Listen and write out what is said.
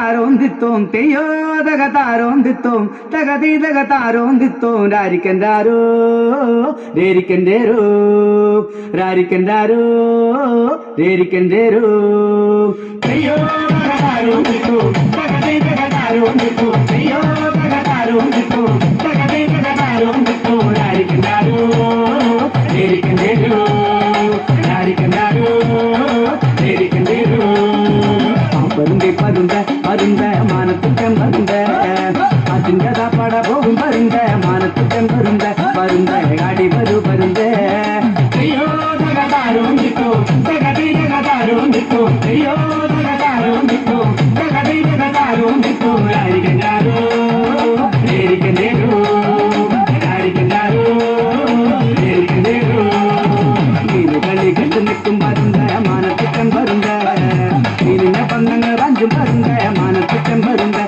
തകതാരോന്തിത്തോം തെയ്യോ തകതാരോന്തിത്തോം തകതി തകതാരോന്തിത്തോം രാരിക്കൻഡാരോ രേരിക്കൻഡേരോ രാരിക്കൻഡാരോ രേരിക്കൻഡേരോ തെയ്യോ തകതാരോന്തിത്തോം തകതി തകതാരോന്തിത്തോം തെയ്യോ തകതാരോന്തിത്തോം തകതി തകതാരോന്തിത്തോം രാരിക്കൻഡാരോ രേരിക്കൻഡേരോ രാരിക്കൻഡാരോ രേരിക്കൻഡേരോ பருந்தை பருந்த பருந்த மானத்துட்டம் பருந்த அதிண்டதா பட போகும் பருந்த மானத்துட்டம் பருந்த பருந்த ஆடி வரு பருந்த ஐயோ தகதாரும் நிக்கோ தகதை தகதாரும் நிக்கோ ஐயோ தகதாரும் நிக்கோ தகதை தகதாரும் நிக்கோ ராரிகண்டாரோ ரேரிகண்டேரோ ராரிகண்டாரோ ரேரிகண்டேரோ நீரு களி கண்டு நிற்கும் பருந்த மானத்துட்டம் பருந்த பந்தங்க ரஞ்சும் பருந்த மானத்துட்டம் பருந்த